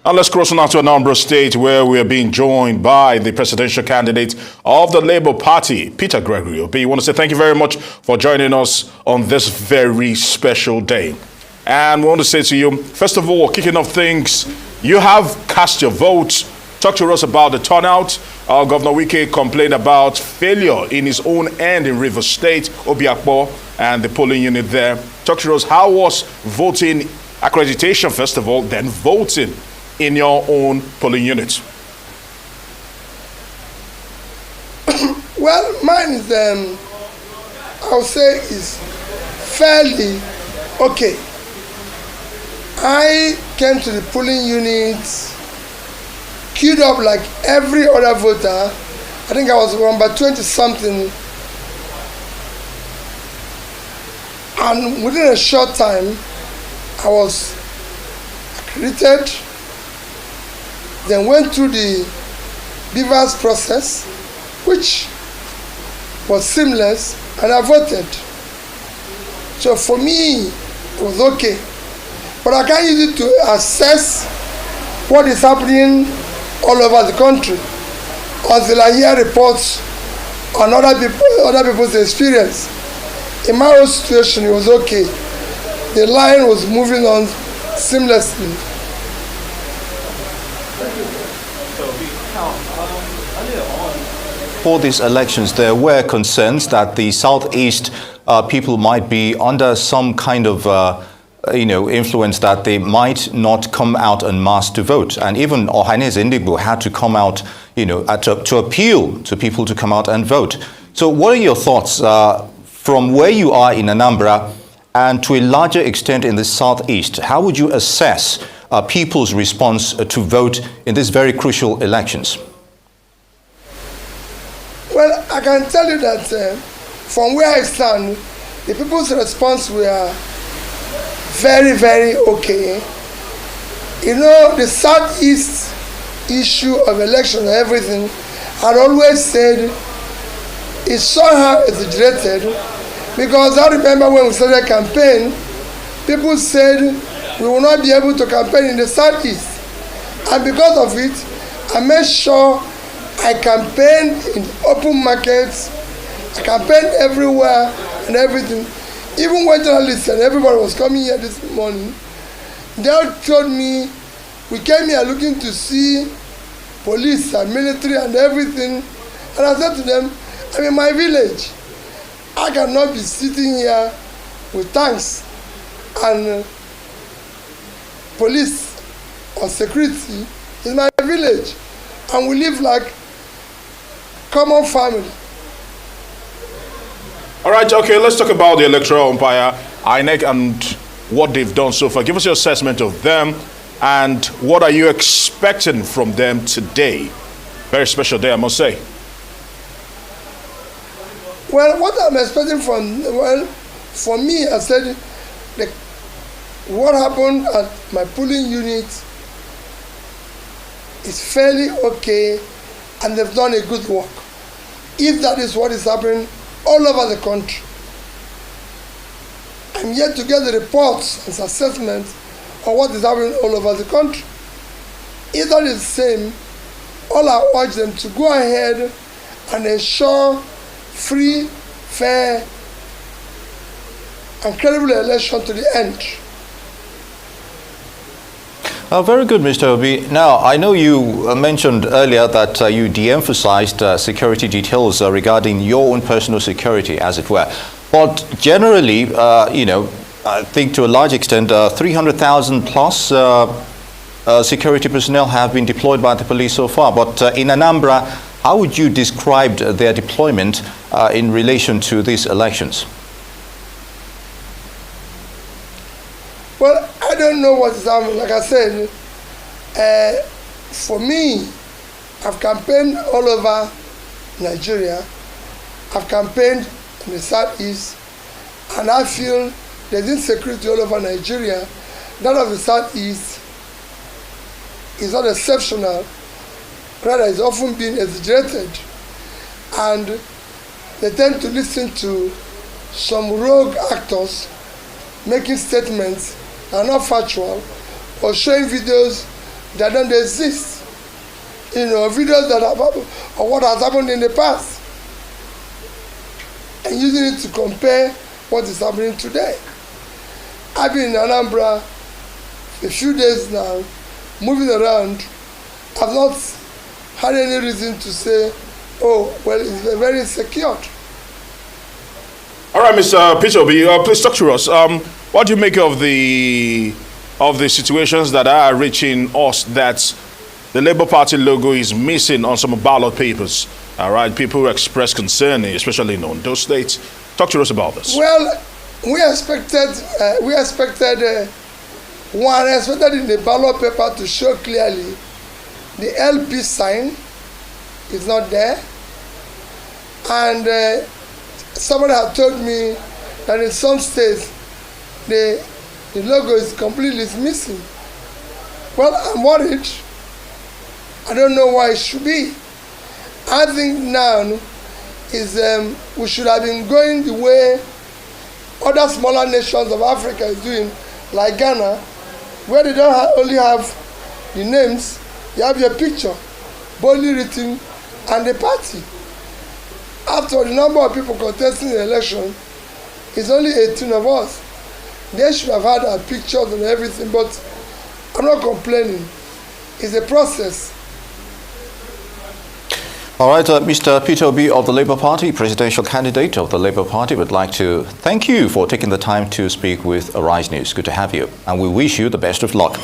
And let's cross on out to Anambra State, where we are being joined by the presidential candidate of the Labour Party, Peter Gregory Obi. I want to say thank you very much for joining us on this very special day. And we want to say to you, first of all, kicking off things, you have cast your vote. Talk to us about the turnout. Governor Wike complained about failure in his own end in Rivers State, Obiakpo, and the polling unit there. Talk to us, how was voting accreditation, first of all, then voting in your own polling unit? Well, mine is, I would say, is fairly okay. I came to the polling unit, queued up like every other voter. I think I was number 20-something. And within a short time, I was accredited, then went through the Beavers process, which was seamless, and I voted. So for me, it was okay. But I can't use it to assess what is happening all over the country until I hear reports on other people's experience. In my own situation, it was okay. The line was moving on seamlessly. For these elections, there were concerns that the Southeast people might be under some kind of influence, that they might not come out en masse to vote. And even Ohanes Indigbo had to come out, to appeal to people to come out and vote. So what are your thoughts from where you are in Anambra and to a larger extent in the Southeast? How would you assess people's response to vote in these very crucial elections? Well, I can tell you that from where I stand, the people's response were very, very okay. You know, the Southeast issue of election and everything, I'd always said it's somehow exaggerated, because I remember when we started campaign, people said we will not be able to campaign in the Southeast. And because of it, I made sure I campaigned in open markets, I campaigned everywhere and everything. Even when journalists and everybody was coming here this morning, they all told me, we came here looking to see police and military and everything. And I said to them, I'm in my village. I cannot be sitting here with tanks and police or security in my village. And we live like common family. All right, okay, let's talk about the electoral umpire, INEC, and what they've done so far. Give us your assessment of them, and what are you expecting from them today? Very special day, I must say. Well, what I'm expecting for me, I said, what happened at my polling unit is fairly okay, and they've done a good work. If that is what is happening all over the country, I'm yet to get the reports and assessments of what is happening all over the country. If that is the same, all I urge them to go ahead and ensure free, fair, and credible election to the end. Very good, Mr. Obi. Now, I know you mentioned earlier that you de-emphasized security details regarding your own personal security, as it were. But generally, I think to a large extent, 300,000 plus security personnel have been deployed by the police so far. But in Anambra, how would you describe their deployment in relation to these elections? Well, I don't know what is happening. Like I said, for me, I've campaigned all over Nigeria. I've campaigned in the Southeast, and I feel there's insecurity all over Nigeria. That of the Southeast is not exceptional, rather it's often been exaggerated. And they tend to listen to some rogue actors making statements that are not factual, or showing videos that don't exist. You know, videos that have happened or what has happened in the past, and using it to compare what is happening today. I've been in Anambra a few days now, moving around. I've not had any reason to say, oh, well, it's very secured. All right, Mr. Peter Obi, please talk to us. What do you make of the situations that are reaching us that the Labour Party logo is missing on some ballot papers? All right, people express concern, especially in Ondo State. Talk to us about this. Well, we expected in the ballot paper to show clearly the LP sign is not there, and somebody had told me that in some states the logo is completely missing. Well, I'm worried. I don't know why it should be. I think now is we should have been going the way other smaller nations of Africa is doing, like Ghana, where they don't only have the names, you have your picture boldly written and the party. After the number of people contesting the election is only 18 of us. They should have had our pictures and everything, but I'm not complaining. It's a process. All right, Mr. Peter Obi of the Labour Party, presidential candidate of the Labour Party, would like to thank you for taking the time to speak with Arise News. Good to have you, and we wish you the best of luck.